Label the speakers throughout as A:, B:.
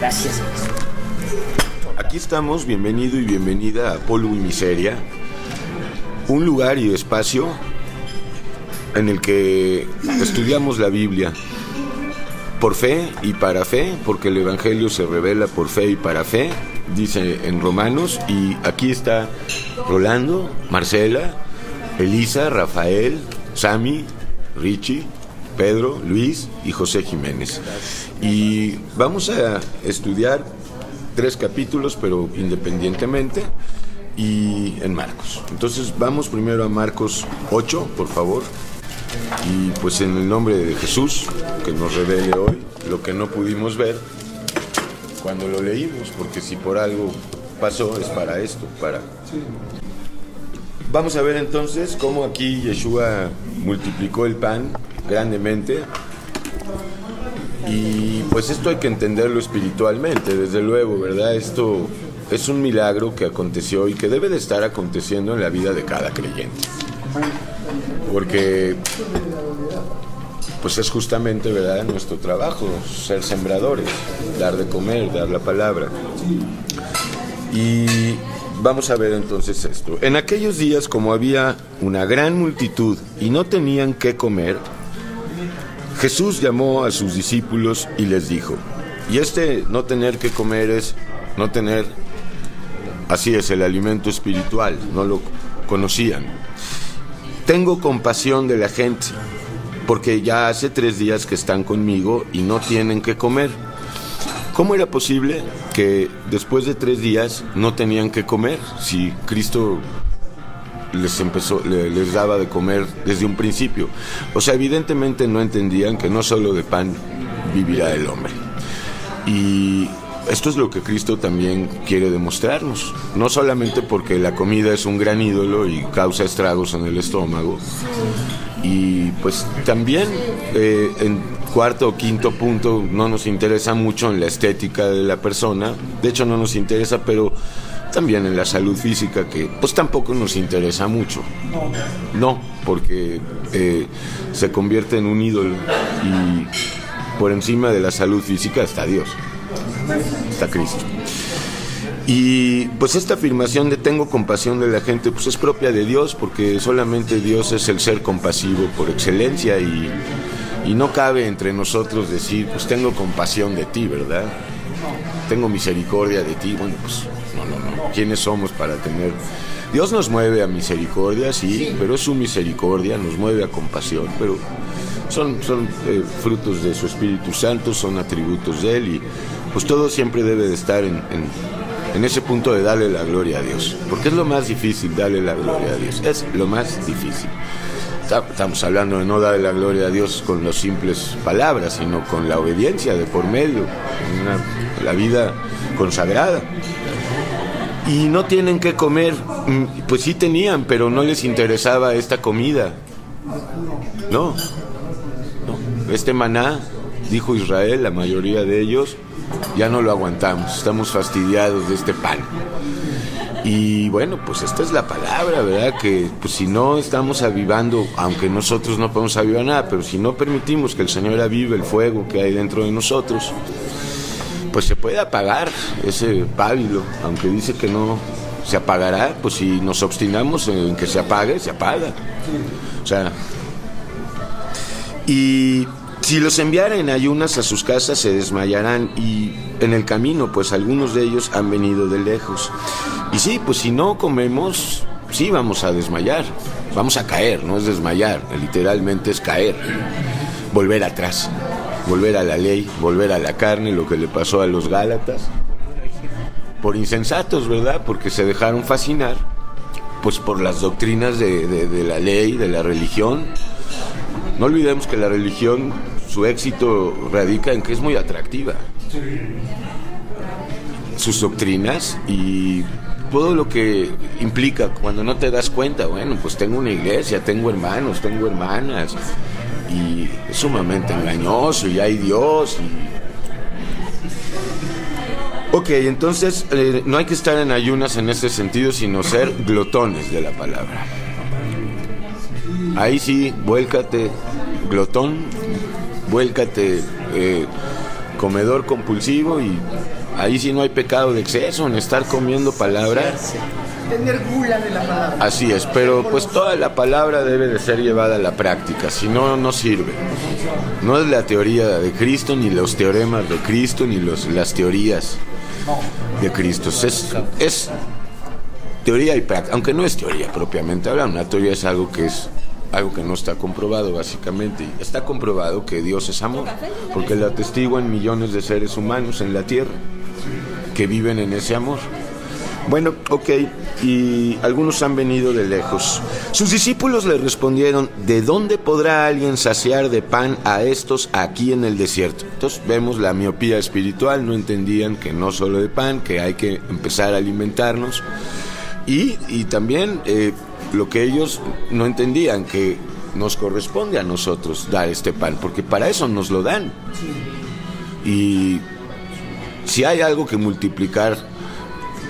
A: Gracias.
B: Aquí estamos, bienvenido y bienvenida a Polvo y Miseria, un lugar y espacio en el que estudiamos la Biblia por fe y para fe, porque el Evangelio se revela por fe y para fe, dice en Romanos. Y aquí está Rolando, Marcela, Elisa, Rafael, Sammy, Richie, Pedro, Luis y José Jiménez. Y vamos a estudiar 3 capítulos, pero independientemente, y en Marcos. Entonces vamos primero a Marcos 8, por favor. Y pues en el nombre de Jesús, que nos revele hoy lo que no pudimos ver cuando lo leímos, porque si por algo pasó es para esto, Vamos a ver entonces cómo aquí Yeshua multiplicó el pan grandemente. Y pues esto hay que entenderlo espiritualmente, desde luego, ¿verdad? Esto es un milagro que aconteció y que debe de estar aconteciendo en la vida de cada creyente. Porque pues es justamente, ¿verdad?, nuestro trabajo, ser sembradores, dar de comer, dar la palabra. Y vamos a ver entonces esto. En aquellos días, como había una gran multitud y no tenían qué comer, Jesús llamó a sus discípulos y les dijo, y no tener que comer es no tener, así es, el alimento espiritual, no lo conocían. Tengo compasión de la gente, porque ya hace 3 días que están conmigo y no tienen que comer. ¿Cómo era posible que después de 3 días no tenían que comer si Cristo les daba de comer desde un principio? O sea, evidentemente no entendían que no solo de pan vivirá el hombre. Y esto es lo que Cristo también quiere demostrarnos, no solamente porque la comida es un gran ídolo y causa estragos en el estómago, y pues también en 4º o 5º punto no nos interesa mucho en la estética de la persona, de hecho no nos interesa, pero también en la salud física, que pues tampoco nos interesa mucho, no, porque se convierte en un ídolo y por encima de la salud física está Dios, está Cristo. Y pues esta afirmación de tengo compasión de la gente pues es propia de Dios, porque solamente Dios es el ser compasivo por excelencia, y no cabe entre nosotros decir pues tengo compasión de ti, ¿verdad? Tengo misericordia de ti. Bueno, pues no. ¿Quiénes somos para tener? Dios nos mueve a misericordia, sí, pero es su misericordia, nos mueve a compasión, pero son frutos de su Espíritu Santo, son atributos de Él, y pues todo siempre debe de estar en ese punto de darle la gloria a Dios, porque es lo más difícil, darle la gloria a Dios, es lo más difícil. Estamos hablando de no darle la gloria a Dios con las simples palabras, sino con la obediencia de por medio, la vida consagrada. Y no tienen que comer, pues sí tenían, pero no les interesaba esta comida. No. Este maná, dijo Israel, la mayoría de ellos, ya no lo aguantamos, estamos fastidiados de este pan. Y bueno, pues esta es la palabra, ¿verdad? Que pues si no estamos avivando, aunque nosotros no podemos avivar nada, pero si no permitimos que el Señor avive el fuego que hay dentro de nosotros, pues se puede apagar ese pábilo, aunque dice que no se apagará, pues si nos obstinamos en que se apague, se apaga. O sea, y si los enviara en ayunas a sus casas se desmayarán, y en el camino pues algunos de ellos han venido de lejos. Y sí, pues si no comemos, sí vamos a desmayar, vamos a caer, no es desmayar, literalmente es caer, volver atrás, volver a la ley, volver a la carne, lo que le pasó a los Gálatas, por insensatos, ¿verdad? Porque se dejaron fascinar pues por las doctrinas de la ley, de la religión. No olvidemos que la religión, su éxito radica en que es muy atractiva, sus doctrinas y todo lo que implica. Cuando no te das cuenta, bueno, pues tengo una iglesia, tengo hermanos, tengo hermanas, y es sumamente engañoso, y hay Dios. Ok, entonces no hay que estar en ayunas en ese sentido, sino ser glotones de la palabra. Ahí sí, vuélcate, glotón, vuélcate comedor compulsivo, y ahí sí no hay pecado de exceso en estar comiendo palabra.
A: Tener gula de la palabra.
B: Así es, pero pues toda la palabra debe de ser llevada a la práctica, si no, no sirve. No es la teoría de Cristo, ni los teoremas de Cristo, ni las teorías de Cristo. Es teoría y práctica, aunque no es teoría propiamente hablando. Una teoría es algo que no está comprobado, básicamente. Está comprobado que Dios es amor, porque lo atestiguan millones de seres humanos en la tierra que viven en ese amor. Bueno, ok, y algunos han venido de lejos. Sus discípulos le respondieron: ¿de dónde podrá alguien saciar de pan a estos aquí en el desierto? Entonces vemos la miopía espiritual, no entendían que no solo de pan, que hay que empezar a alimentarnos. Y también lo que ellos no entendían, que nos corresponde a nosotros dar este pan, porque para eso nos lo dan. Y si hay algo que multiplicar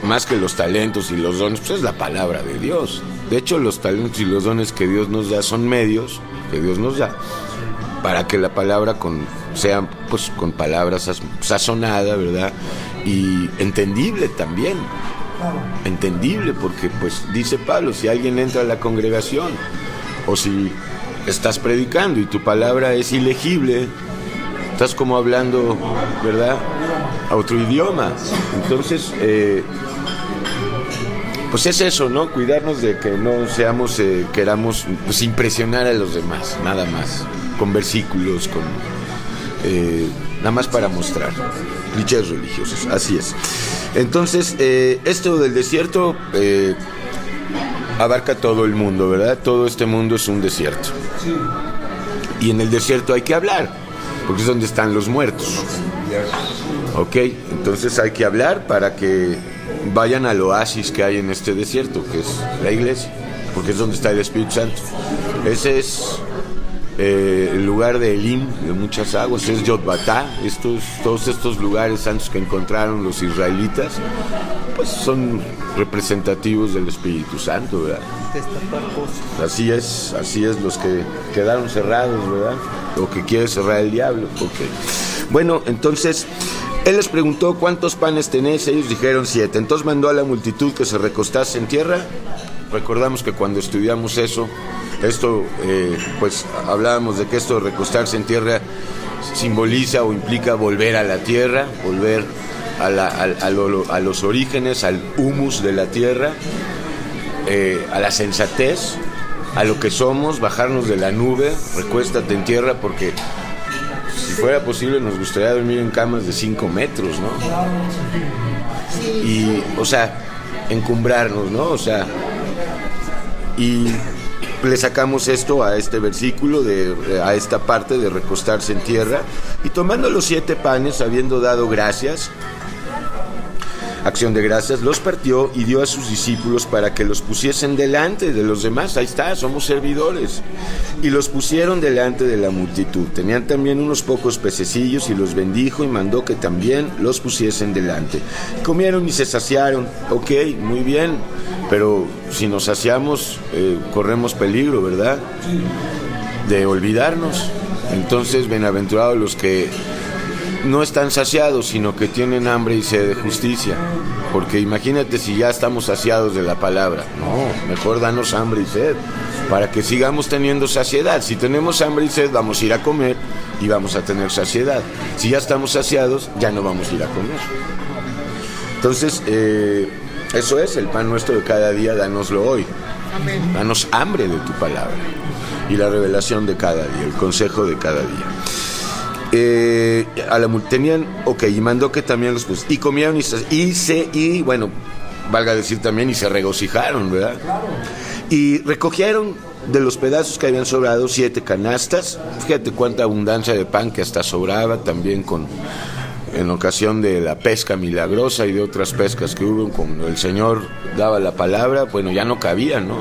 B: más que los talentos y los dones, pues es la palabra de Dios. De hecho, los talentos y los dones que Dios nos da son medios que Dios nos da para que la palabra sea pues con palabras sazonada, ¿verdad? Y entendible también. Entendible, porque pues dice Pablo, si alguien entra a la congregación o si estás predicando y tu palabra es ilegible, estás como hablando, ¿verdad?, a otro idioma. Entonces, pues es eso, ¿no? Cuidarnos de que no seamos, queramos pues impresionar a los demás, nada más, con versículos, nada más para mostrar, clichés religiosos, así es. Entonces, esto del desierto abarca todo el mundo, ¿verdad? Todo este mundo es un desierto. Y en el desierto hay que hablar, porque es donde están los muertos. Ok, entonces hay que hablar para que vayan al oasis que hay en este desierto, que es la iglesia, porque es donde está el Espíritu Santo. Ese es el lugar de Elim, de muchas aguas, es Yotbatá. Todos estos lugares santos que encontraron los israelitas, pues son representativos del Espíritu Santo, ¿verdad? Así es, los que quedaron cerrados, ¿verdad? O que quiere cerrar el diablo. Okay. Bueno, entonces él les preguntó: ¿cuántos panes tenéis? Ellos dijeron 7. Entonces mandó a la multitud que se recostase en tierra. Recordamos que cuando estudiamos esto, pues hablábamos de que esto de recostarse en tierra simboliza o implica volver a la tierra, volver a los orígenes, al humus de la tierra, a la sensatez, a lo que somos, bajarnos de la nube. Recuéstate en tierra, porque si fuera posible nos gustaría dormir en camas de 5 metros, ¿no? Y, o sea, encumbrarnos, ¿no? O sea, y le sacamos esto a este versículo, a esta parte de recostarse en tierra. Y tomando los 7 panes, habiendo dado gracias, acción de gracias, los partió y dio a sus discípulos para que los pusiesen delante de los demás. Ahí está, somos servidores. Y los pusieron delante de la multitud. Tenían también unos pocos pececillos y los bendijo y mandó que también los pusiesen delante. Comieron y se saciaron. Ok, muy bien, pero si nos saciamos, corremos peligro, ¿verdad?, de olvidarnos. Entonces, bienaventurados los que no están saciados, sino que tienen hambre y sed de justicia. Porque imagínate si ya estamos saciados de la palabra. No, mejor danos hambre y sed, para que sigamos teniendo saciedad. Si tenemos hambre y sed, vamos a ir a comer y vamos a tener saciedad. Si ya estamos saciados, ya no vamos a ir a comer. Entonces, eso es, el pan nuestro de cada día, dánoslo hoy. Amén. Danos hambre de tu palabra y la revelación de cada día, el consejo de cada día. Tenían, ok, y mandó que también los puso, y comieron y bueno, valga decir también, y se regocijaron, ¿verdad? Claro. Y recogieron de los pedazos que habían sobrado 7 canastas. Fíjate cuánta abundancia de pan, que hasta sobraba también en ocasión de la pesca milagrosa y de otras pescas que hubo, cuando el Señor daba la palabra, bueno, ya no cabía, ¿no?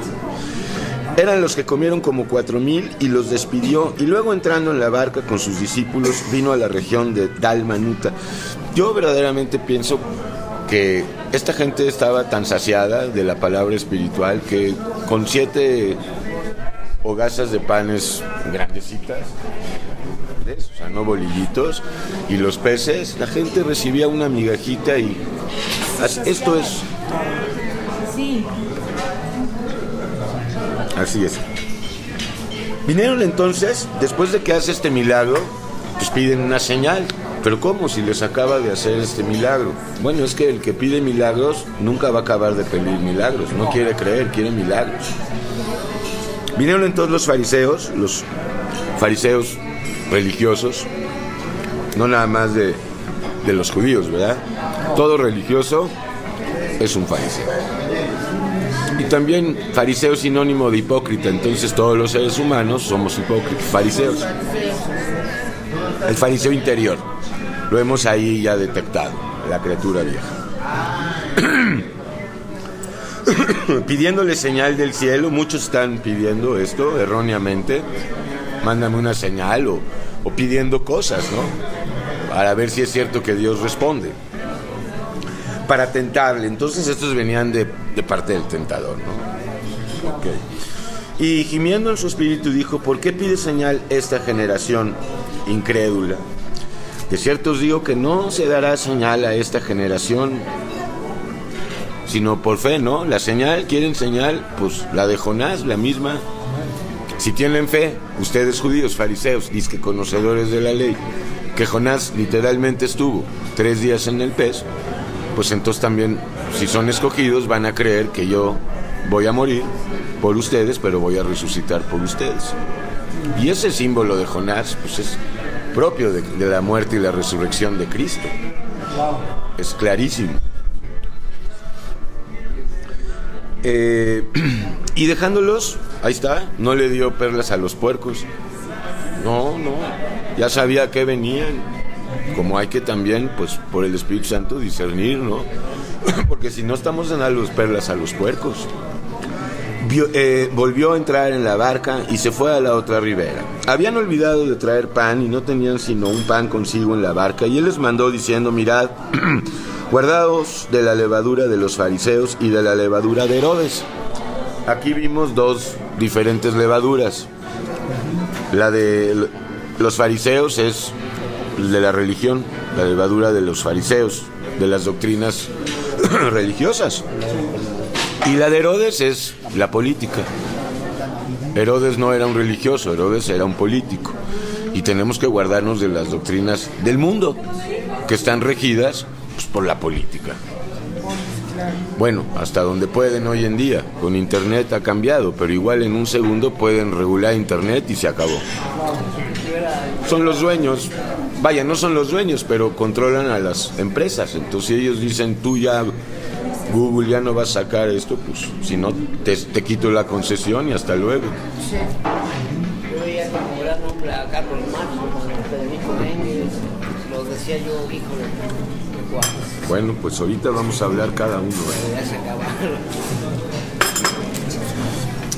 B: Eran los que comieron como 4,000 y los despidió, y luego entrando en la barca con sus discípulos vino a la región de Dalmanuta. Yo verdaderamente pienso que esta gente estaba tan saciada de la palabra espiritual que con 7 hogazas de panes grandecitas, grandes, o sea, no bolillitos, y los peces, la gente recibía una migajita y esto es.
C: Sí.
B: Así es. Vinieron entonces, después de que hace este milagro, pues piden una señal. Pero ¿cómo si les acaba de hacer este milagro? Bueno, es que el que pide milagros nunca va a acabar de pedir milagros. No quiere creer, quiere milagros. Vinieron entonces los fariseos religiosos, no nada más de los judíos, ¿verdad? Todo religioso es un fariseo. Y también fariseo es sinónimo de hipócrita, entonces todos los seres humanos somos hipócritas, fariseos. El fariseo interior, lo hemos ahí ya detectado, la criatura vieja. Pidiéndole señal del cielo, muchos están pidiendo esto erróneamente, mándame una señal o pidiendo cosas, ¿no? Para ver si es cierto que Dios responde. Para tentarle, entonces estos venían de parte del tentador, ¿no? Okay. Y gimiendo en su espíritu dijo, ¿por qué pide señal esta generación incrédula? De cierto os digo que no se dará señal a esta generación, sino por fe, ¿no? La señal, quieren señal, pues la de Jonás, la misma. Si tienen fe, ustedes judíos, fariseos, dizque conocedores de la ley, que Jonás literalmente estuvo 3 días en el pez, pues entonces también, si son escogidos, van a creer que yo voy a morir por ustedes, pero voy a resucitar por ustedes. Y ese símbolo de Jonás, pues es propio de la muerte y la resurrección de Cristo. Es clarísimo. Y dejándolos, ahí está, no le dio perlas a los puercos. No, ya sabía que venían. Como hay que también, pues por el Espíritu Santo, discernir, ¿no? Porque si no estamos dando las perlas a los puercos. Volvió a entrar en la barca y se fue a la otra ribera. Habían olvidado de traer pan y no tenían sino un pan consigo en la barca, y él les mandó diciendo, mirad, guardaos de la levadura de los fariseos y de la levadura de Herodes. Aquí vimos 2 diferentes levaduras. La de los fariseos es de la religión, la levadura de los fariseos, de las doctrinas religiosas. Y la de Herodes es la política. Herodes no era un religioso, Herodes era un político. Y tenemos que guardarnos de las doctrinas del mundo, que están regidas, pues, por la política. Bueno, hasta donde pueden hoy en día. Con internet ha cambiado, pero igual en un segundo pueden regular internet y se acabó. Son los dueños. Vaya, no son los dueños, pero controlan a las empresas. Entonces, si ellos dicen, tú ya, Google ya no va a sacar esto, pues si no, te quito la concesión y hasta luego.
D: Sí. Yo veía como gran nombre a Carlos Marx, a Federico Mengues, lo decía yo, híjole, qué guapo.
B: Bueno, pues ahorita vamos a hablar cada uno.
D: Ya se acabaron.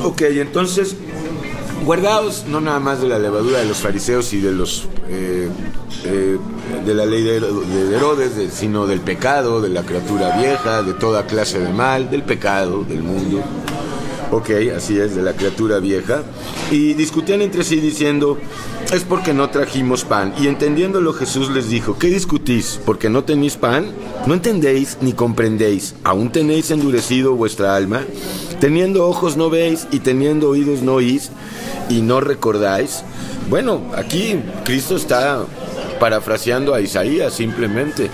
B: Ok, entonces, guardaos no nada más de la levadura de los fariseos y de los de la ley de Herodes, sino del pecado, de la criatura vieja, de toda clase de mal, del pecado, del mundo. Ok, así es, de la criatura vieja. Y discutían entre sí diciendo, es porque no trajimos pan. Y entendiéndolo Jesús les dijo, ¿qué discutís? ¿Porque no tenéis pan? ¿No entendéis ni comprendéis? ¿Aún tenéis endurecido vuestra alma? Teniendo ojos no veis y teniendo oídos no oís y no recordáis. Bueno, aquí Cristo está parafraseando a Isaías simplemente.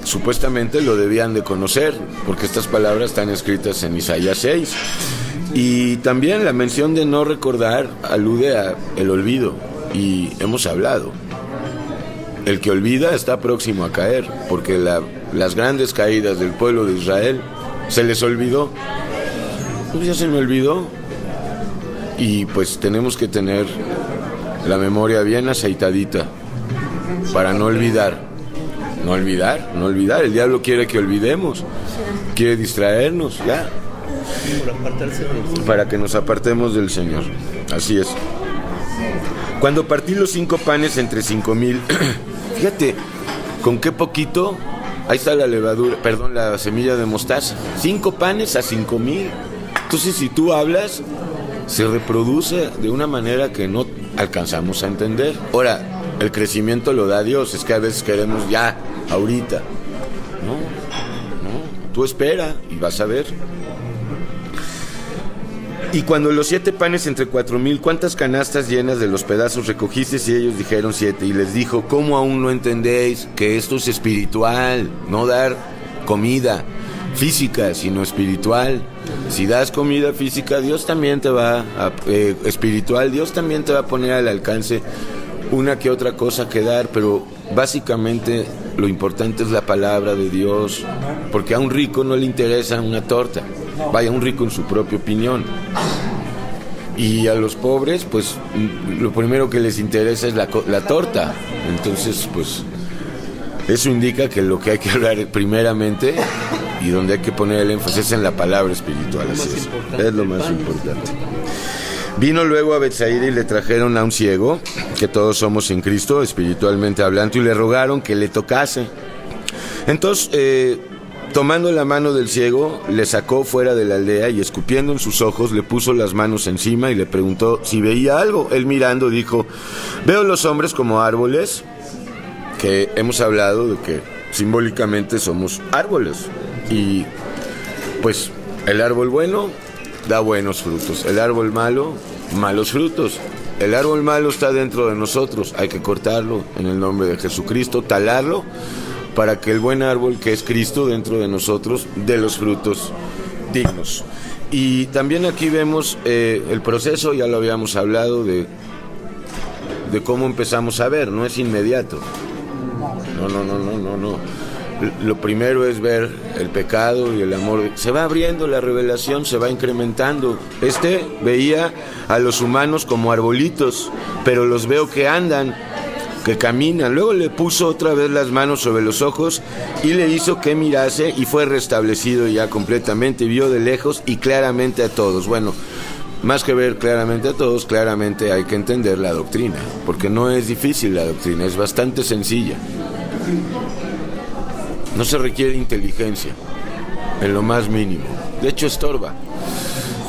B: Supuestamente lo debían de conocer, porque estas palabras están escritas en Isaías 6. Y también la mención de no recordar alude a el olvido, y hemos hablado. El que olvida está próximo a caer, porque las grandes caídas del pueblo de Israel se les olvidó. Pues ya se me olvidó. Y pues tenemos que tener la memoria bien aceitadita para no olvidar. No olvidar. El diablo quiere que olvidemos, quiere distraernos, ya. Para que nos apartemos del Señor. Así es. Cuando partí los 5 panes entre 5,000, fíjate, con qué poquito, ahí está la levadura, la semilla de mostaza. 5 panes a 5,000. Entonces, si tú hablas, se reproduce de una manera que no alcanzamos a entender. Ahora, el crecimiento lo da Dios. Es que a veces queremos ya, ahorita. No, tú espera y vas a ver. Y cuando los 7 panes entre 4,000, ¿cuántas canastas llenas de los pedazos recogiste? Y ellos dijeron 7. Y les dijo, ¿cómo aún no entendéis que esto es espiritual? No dar comida física, sino espiritual. Si das comida física, Dios también te va espiritual, Dios también te va a poner al alcance una que otra cosa que dar, pero básicamente lo importante es la palabra de Dios, porque a un rico no le interesa una torta, vaya, un rico en su propia opinión. Y a los pobres, pues, lo primero que les interesa es la torta. Entonces, pues, eso indica que lo que hay que hablar primeramente y donde hay que poner el énfasis es en la palabra espiritual. Así es lo más importante. Vino luego a Betsaida y le trajeron a un ciego, que todos somos en Cristo, espiritualmente hablando, y le rogaron que le tocase. Entonces, tomando la mano del ciego, le sacó fuera de la aldea y escupiendo en sus ojos, le puso las manos encima y le preguntó si veía algo. Él mirando dijo, veo los hombres como árboles, que hemos hablado de que simbólicamente somos árboles. Y pues el árbol bueno da buenos frutos, el árbol malo, malos frutos. El árbol malo está dentro de nosotros, hay que cortarlo en el nombre de Jesucristo, talarlo, para que el buen árbol que es Cristo dentro de nosotros dé los frutos dignos. Y también aquí vemos el proceso, ya lo habíamos hablado, de cómo empezamos a ver, no es inmediato. No. Lo primero es ver el pecado y el amor. Se va abriendo la revelación, se va incrementando. Veía a los humanos como arbolitos, pero los veo que andan, que caminan. Luego le puso otra vez las manos sobre los ojos y le hizo que mirase y fue restablecido ya completamente. Vio de lejos y claramente a todos. Bueno, más que ver claramente a todos, claramente hay que entender la doctrina, porque no es difícil la doctrina, es bastante sencilla. No se requiere inteligencia, en lo más mínimo. De hecho, estorba.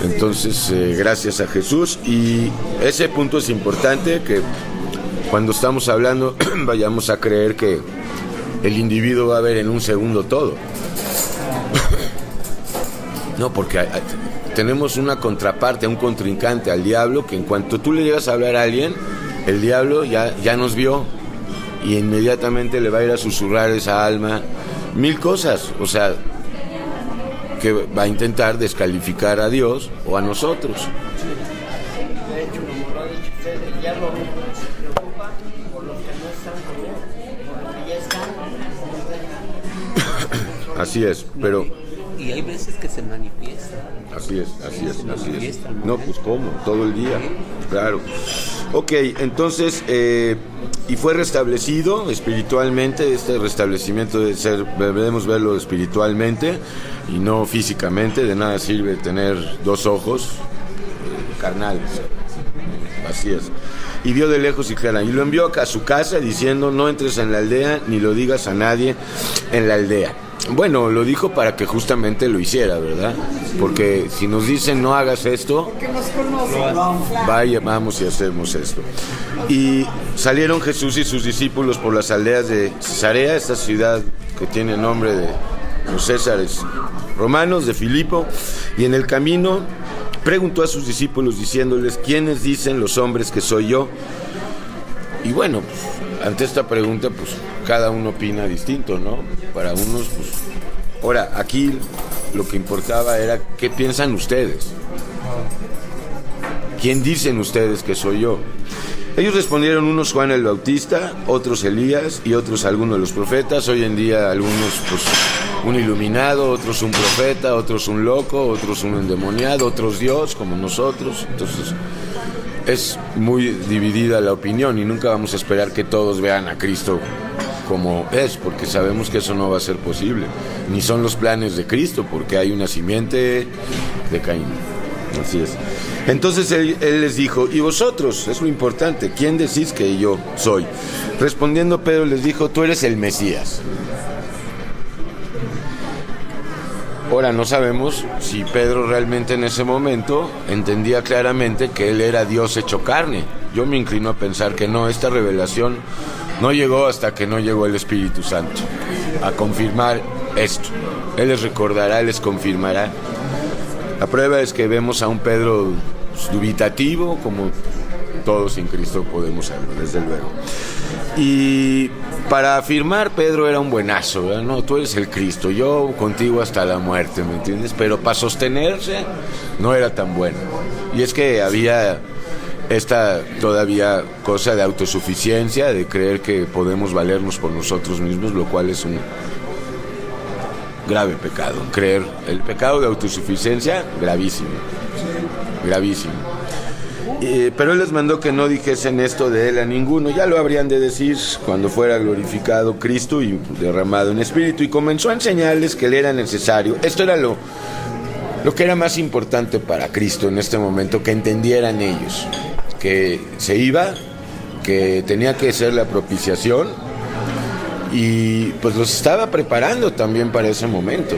B: Entonces, gracias a Jesús. Y ese punto es importante, que cuando estamos hablando vayamos a creer que el individuo va a ver en un segundo todo. No, porque tenemos una contraparte, un contrincante al diablo, que en cuanto tú le llegas a hablar a alguien, el diablo ya nos vio y inmediatamente le va a ir a susurrar esa alma 1000 cosas, o sea, que va a intentar descalificar a Dios o a nosotros.
D: De hecho, como lo ha dicho usted, el diablo se preocupa por los que no están con él, por los que ya están.
B: Así es, pero...
E: Y hay veces que se manifiesta.
B: Así es. No, pues ¿cómo? Todo el día, claro. Ok, entonces, y fue restablecido espiritualmente. Este restablecimiento debemos verlo espiritualmente y no físicamente. De nada sirve tener 2 ojos carnales. Así es. Y vio de lejos y clara, y lo envió a su casa diciendo, no entres en la aldea ni lo digas a nadie en la aldea. Bueno, lo dijo para que justamente lo hiciera, ¿verdad? Porque si nos dicen no hagas esto, vaya, vamos y hacemos esto. Y salieron Jesús y sus discípulos por las aldeas de Cesarea, esta ciudad que tiene nombre de los Césares romanos, de Filipo, y en el camino preguntó a sus discípulos diciéndoles, ¿quiénes dicen los hombres que soy yo? Y bueno, pues, ante esta pregunta, pues cada uno opina distinto, ¿no? Para unos, pues... Ahora, aquí lo que importaba era, ¿qué piensan ustedes? ¿Quién dicen ustedes que soy yo? Ellos respondieron, unos Juan el Bautista, otros Elías y otros algunos de los profetas. Hoy en día algunos, pues, un iluminado, otros un profeta, otros un loco, otros un endemoniado, otros Dios, como nosotros. Entonces... es muy dividida la opinión y nunca vamos a esperar que todos vean a Cristo como es, porque sabemos que eso no va a ser posible, ni son los planes de Cristo, porque hay una simiente de Caín. Así es. Entonces él les dijo, ¿y vosotros? Es lo importante, ¿quién decís que yo soy? Respondiendo Pedro les dijo, tú eres el Mesías. Ahora, no sabemos si Pedro realmente en ese momento entendía claramente que él era Dios hecho carne. yo me inclino a pensar que no, esta revelación no llegó hasta que no llegó el Espíritu Santo a confirmar esto. Él les recordará, les confirmará. La prueba es que vemos a un Pedro dubitativo, como todos en Cristo podemos serlo, desde luego. Y para afirmar, Pedro era un buenazo, ¿verdad? No, tú eres el Cristo, yo contigo hasta la muerte, ¿me entiendes? Pero para sostenerse no era tan bueno. Y es que había esta todavía cosa de autosuficiencia, de creer que podemos valernos por nosotros mismos, lo cual es un grave pecado. Creer, el pecado de autosuficiencia, gravísimo, gravísimo. Pero él les mandó que no dijesen esto de él a ninguno, ya lo habrían de decir cuando fuera glorificado Cristo y derramado en espíritu, y comenzó a enseñarles que le era necesario. Esto era lo que era más importante para Cristo en este momento, que entendieran ellos, que se iba, que tenía que ser la propiciación, y pues los estaba preparando también para ese momento,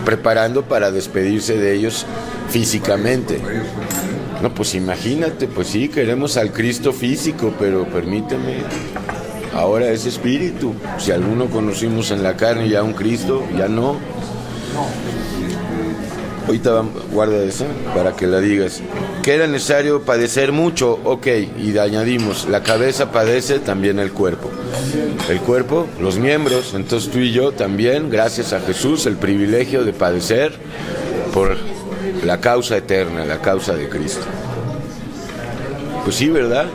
B: preparando para despedirse de ellos físicamente. No, pues imagínate, pues sí, queremos al Cristo físico, pero permíteme, ahora es espíritu. Si alguno conocimos en la carne ya un Cristo, ya no. Ahorita guarda esa para que la digas. Que era necesario padecer mucho, ok, y añadimos, la cabeza padece, también el cuerpo. El cuerpo, los miembros, entonces tú y yo también, gracias a Jesús, el privilegio de padecer por la causa eterna, la causa de Cristo. Pues sí, ¿verdad?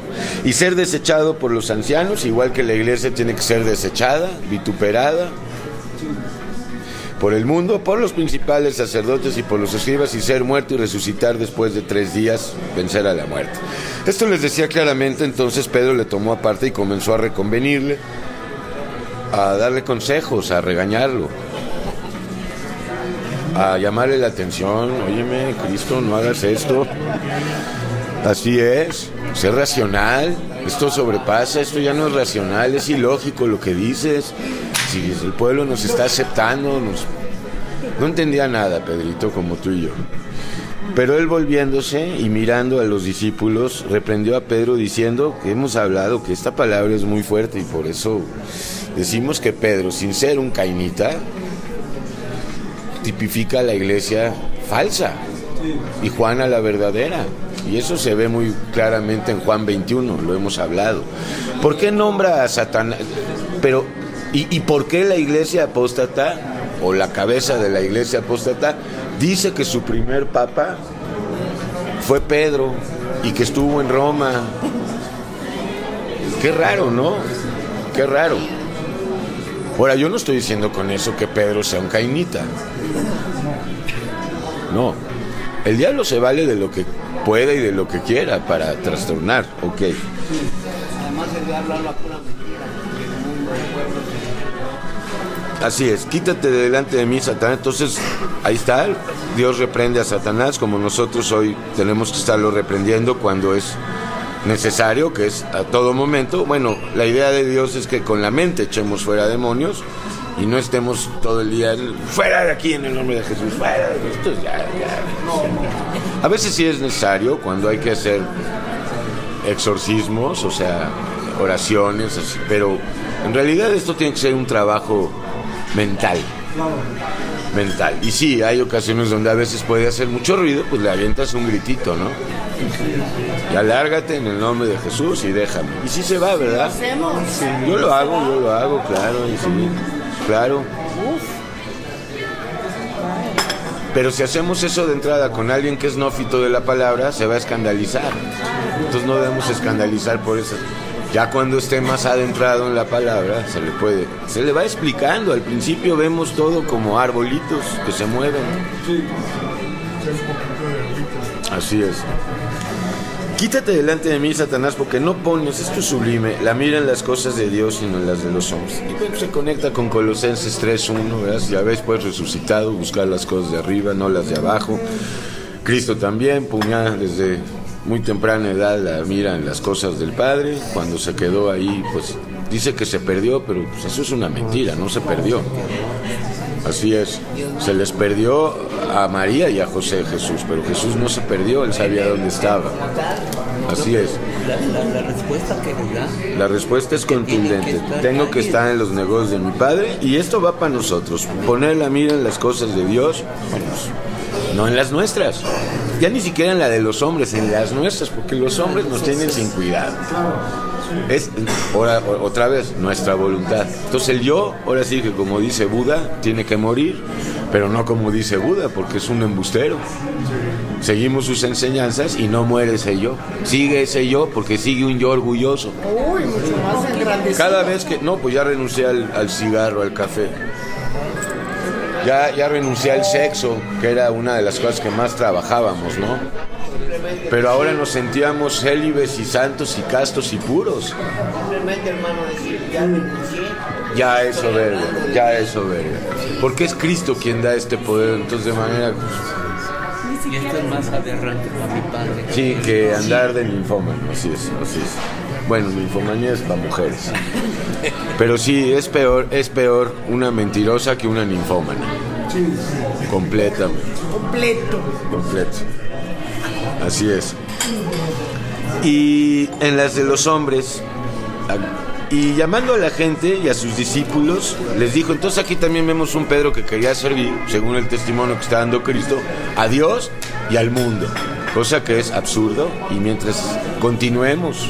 B: Y ser desechado por los ancianos, igual que la iglesia tiene que ser desechada, vituperada por el mundo, por los principales sacerdotes y por los escribas, y ser muerto y resucitar después de 3 días, vencer a la muerte. Esto les decía claramente. Entonces Pedro le tomó aparte y comenzó a reconvenirle, a darle consejos, a regañarlo, a llamarle la atención. Óyeme, Cristo, no hagas esto, así es, ser racional, esto sobrepasa, esto ya no es racional, es ilógico lo que dices. Si el pueblo nos está aceptando, no entendía nada, Pedrito, como tú y yo. Pero él, volviéndose y mirando a los discípulos, reprendió a Pedro diciendo que hemos hablado que esta palabra es muy fuerte, y por eso decimos que Pedro, sin ser un cainita, tipifica a la iglesia falsa y Juan a la verdadera. Y eso se ve muy claramente en Juan 21, lo hemos hablado. ¿Por qué nombra a Satanás? Pero ¿y por qué la iglesia apóstata, o la cabeza de la iglesia apóstata, dice que su primer papa fue Pedro y que estuvo en Roma? Qué raro, ¿no? Qué raro. Ahora, yo no estoy diciendo con eso que Pedro sea un cainita. No. El diablo se vale de lo que puede y de lo que quiera para trastornar, ok.
D: Además el diablo habla pura mentira, porque el mundo, el pueblo...
B: Así es, quítate de delante de mí, Satanás. Entonces, ahí está, Dios reprende a Satanás, como nosotros hoy tenemos que estarlo reprendiendo cuando es necesario, que es a todo momento. Bueno, la idea de Dios es que con la mente echemos fuera demonios y no estemos todo el día fuera de aquí en el nombre de Jesús, fuera de esto, ya. A veces sí es necesario cuando hay que hacer exorcismos, o sea, oraciones, así, pero en realidad esto tiene que ser un trabajo mental. Y sí, hay ocasiones donde a veces puede hacer mucho ruido, pues le avientas un gritito, ¿no? Y alárgate en el nombre de Jesús y déjame. Y sí se va, ¿verdad? Sí, yo lo hago, claro, y sí, claro. Pero si hacemos eso de entrada con alguien que es nófito de la palabra, se va a escandalizar. Entonces no debemos escandalizar por eso. Ya cuando esté más adentrado en la palabra, se le va explicando. Al principio vemos todo como arbolitos que se mueven. Así es. Quítate delante de mí, Satanás, porque no pones, esto es sublime, la mira en las cosas de Dios sino en las de los hombres. Y bueno, se conecta con Colosenses 3:1, ¿verdad? Ya ves, pues resucitado, buscar las cosas de arriba, no las de abajo. Cristo también, desde muy temprana edad la mira en las cosas del Padre. Cuando se quedó ahí, pues dice que se perdió, pero pues eso es una mentira, no se perdió. Así es. Se les perdió a María y a José Jesús, pero Jesús no se perdió, él sabía dónde estaba. Así es.
E: La respuesta que nos da.
B: La respuesta es contundente. Tengo que estar en los negocios de mi Padre, y esto va para nosotros. Poner la mira en las cosas de Dios, no en las nuestras. Ya ni siquiera en la de los hombres, en las nuestras, porque los hombres nos tienen sin cuidado. Es otra vez nuestra voluntad. Entonces el yo, ahora sí que como dice Buda, tiene que morir, pero no como dice Buda, porque es un embustero. Seguimos sus enseñanzas y no muere ese yo. Sigue ese yo porque sigue un yo orgulloso.
A: Uy, mucho más engrandecido.
B: Cada vez que... No, pues ya renuncié al cigarro, al café. Ya renuncié al sexo, que era una de las cosas que más trabajábamos, ¿no? Pero ahora nos sentíamos célibes y santos y castos y puros.
D: Simplemente, hermano, decir, ya renuncié.
B: Ya es soberbia, ya es soberbia. Porque es Cristo quien da este poder, entonces de manera...
E: Y esto es más aberrante para mi padre.
B: Sí, que andar de ninfómano, así es. Bueno, ninfomanía es para mujeres. Pero sí, es peor una mentirosa que una ninfómana. Completamente. Completo. Así es. Y en las de los hombres, y llamando a la gente y a sus discípulos, les dijo, entonces aquí también vemos un Pedro que quería servir, según el testimonio que está dando Cristo, a Dios y al mundo, cosa que es absurdo. Y mientras continuemos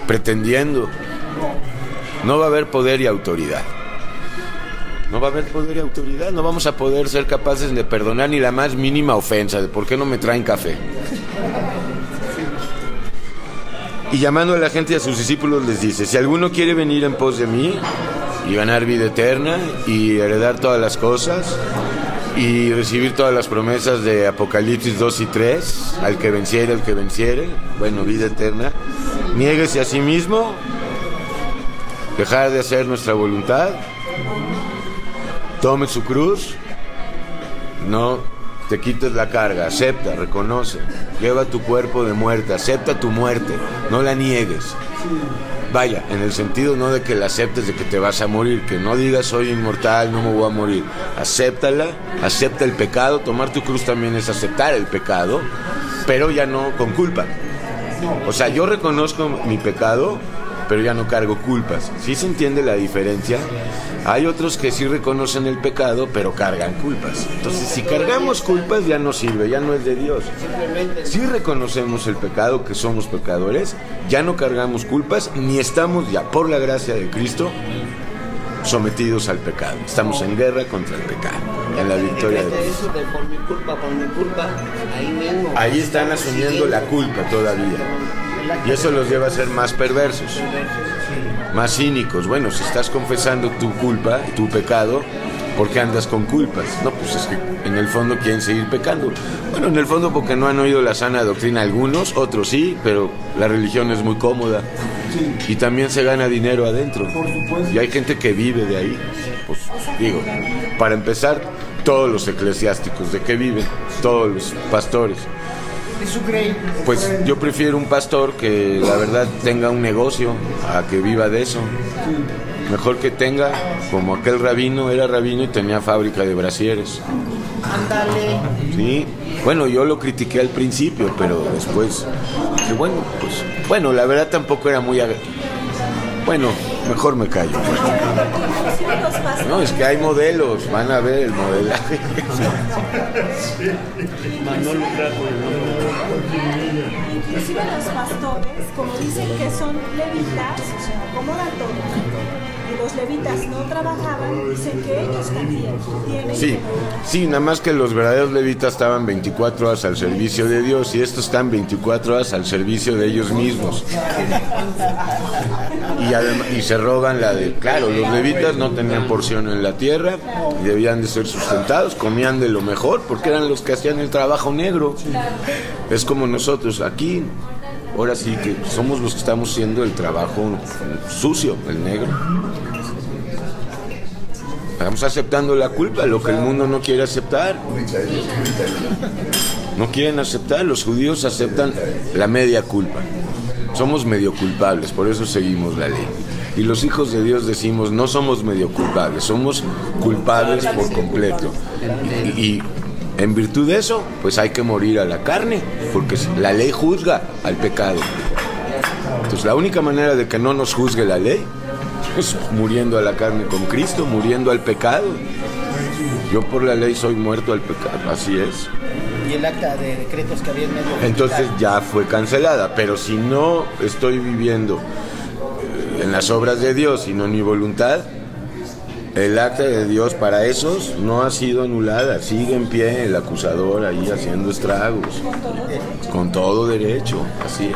B: pretendiendo, no va a haber poder y autoridad. No va a haber poder y autoridad, no vamos a poder ser capaces de perdonar ni la más mínima ofensa de por qué no me traen café. Y llamando a la gente y a sus discípulos les dice, si alguno quiere venir en pos de mí y ganar vida eterna y heredar todas las cosas y recibir todas las promesas de Apocalipsis 2 y 3, al que venciere, bueno, vida eterna, niéguese a sí mismo, dejar de hacer nuestra voluntad, tome su cruz, no te quites la carga, acepta, reconoce, lleva tu cuerpo de muerte, acepta tu muerte, no la niegues. Vaya, en el sentido no de que la aceptes de que te vas a morir, que no digas soy inmortal, no me voy a morir. Acéptala, acepta el pecado, tomar tu cruz también es aceptar el pecado, pero ya no con culpa. O sea, yo reconozco mi pecado, pero ya no cargo culpas. ¿Sí se entiende la diferencia? Hay otros que sí reconocen el pecado, pero cargan culpas. Entonces, si cargamos culpas, ya no sirve, ya no es de Dios. Si reconocemos el pecado, que somos pecadores, ya no cargamos culpas, ni estamos ya, por la gracia de Cristo, sometidos al pecado. Estamos en guerra contra el pecado, en la victoria de Dios.
D: Eso de por mi culpa, ahí mismo.
B: Ahí están asumiendo la culpa todavía. Y eso los lleva a ser más perversos, más cínicos. Bueno, si estás confesando tu culpa, tu pecado, ¿por qué andas con culpas? No, pues es que en el fondo quieren seguir pecando. Bueno, en el fondo porque no han oído la sana doctrina algunos, otros sí, pero la religión es muy cómoda. Y también se gana dinero adentro. Y hay gente que vive de ahí. Pues digo, para empezar, todos los eclesiásticos, ¿de qué viven? Todos los pastores. Pues yo prefiero un pastor que la verdad tenga un negocio a que viva de eso. Mejor que tenga, como aquel rabino, era rabino y tenía fábrica de brasieres.
A: Ándale.
B: Sí, bueno, yo lo critiqué al principio, pero después, que bueno, la verdad tampoco era muy... Bueno, mejor me callo. No, es que hay modelos, van a ver el modelaje.
C: Inclusive los pastores, como dicen que son levitas, o sea, acomodan todo. Y los levitas no trabajaban, dicen que ellos también tienen.
B: Sí, nada más que los verdaderos levitas estaban 24 horas al servicio de Dios y estos están 24 horas al servicio de ellos mismos. Y se roban la de... Claro, los levitas no tenían porción en la tierra y debían de ser sustentados, comían de lo mejor porque eran los que hacían el trabajo negro. Es como nosotros aquí, ahora sí que somos los que estamos haciendo el trabajo sucio, el negro. Estamos aceptando la culpa, lo que el mundo no quiere aceptar. No quieren aceptar, los judíos aceptan la media culpa. Somos medio culpables, por eso seguimos la ley. Y los hijos de Dios decimos, no somos medio culpables, somos culpables por completo. Y en virtud de eso, pues hay que morir a la carne, porque la ley juzga al pecado. Entonces la única manera de que no nos juzgue la ley es muriendo a la carne con Cristo, muriendo al pecado. Yo por la ley soy muerto al pecado, así es.
F: Y el acta de decretos que había en medio.
B: Entonces ya fue cancelada, pero si no estoy viviendo en las obras de Dios, sino en mi voluntad, el acta de Dios para esos no ha sido anulada, sigue en pie el acusador ahí haciendo estragos, con todo derecho, así es.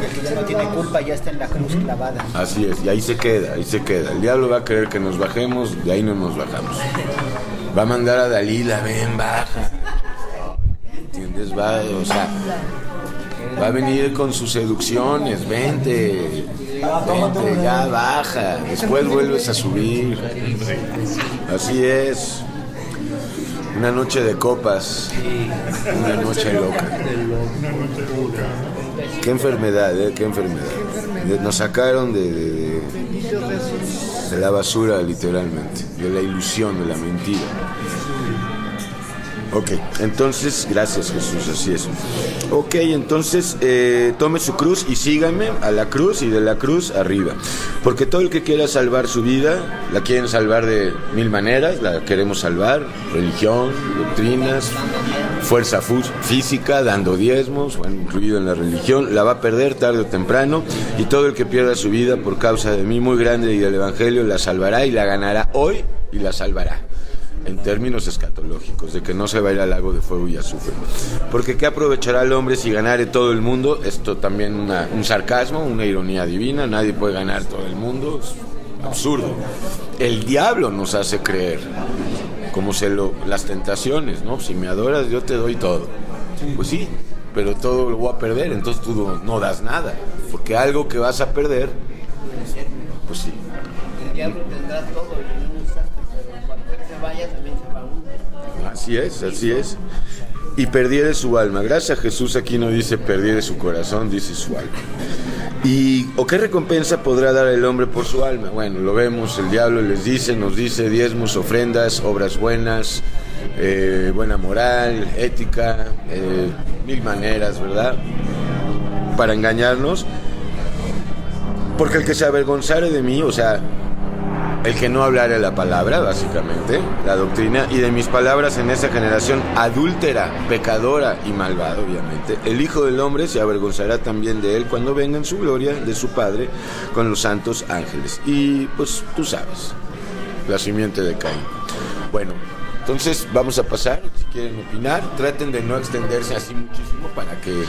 F: Y el que ya no tiene culpa ya está en la cruz clavada.
B: Así es, y ahí se queda, ahí se queda. El diablo va a querer que nos bajemos, de ahí no nos bajamos. Va a mandar a Dalila, ven, baja. ¿Entiendes? Va a venir con sus seducciones, vente, ya baja, después vuelves a subir. Así es. Una noche de copas, una noche loca. Qué enfermedad, qué enfermedad. Nos sacaron de la basura, literalmente, de la ilusión, de la mentira. Ok, entonces, gracias Jesús, así es. Ok, entonces, tome su cruz y sígame a la cruz y de la cruz arriba. Porque todo el que quiera salvar su vida, la quieren salvar de 1000 maneras, la queremos salvar, religión, doctrinas, fuerza física, dando diezmos, bueno, incluido en la religión, la va a perder tarde o temprano, y todo el que pierda su vida por causa de mí muy grande y del Evangelio, la salvará y la ganará hoy y la salvará. En términos escatológicos, de que no se va a ir al lago de fuego y azufre. Porque ¿qué aprovechará el hombre si ganare todo el mundo? Esto también un sarcasmo, una ironía divina. Nadie puede ganar todo el mundo, es absurdo. El diablo nos hace creer, como las tentaciones, ¿no? Si me adoras, yo te doy todo. Pues sí, pero todo lo voy a perder, entonces tú no das nada. Porque algo que vas a perder, pues sí.
D: El diablo tendrá todo en un instante, pero cuando él se vaya también se va uno.
B: Así es, así es. Y perdiere su alma. Gracias a Jesús aquí no dice perdiere su corazón, dice su alma. ¿O qué recompensa podrá dar el hombre por su alma? Bueno, lo vemos, el diablo nos dice diezmos, ofrendas, obras buenas, buena moral, ética, 1000 maneras, ¿verdad? Para engañarnos. Porque el que se avergonzare de mí, o sea, el que no hablare la palabra, básicamente, la doctrina, y de mis palabras en esa generación adúltera, pecadora y malvada, obviamente, el Hijo del Hombre se avergonzará también de él cuando venga en su gloria de su Padre con los santos ángeles. Y pues tú sabes, la simiente de Caín. Bueno, entonces vamos a pasar, si quieren opinar, traten de no extenderse así muchísimo para que...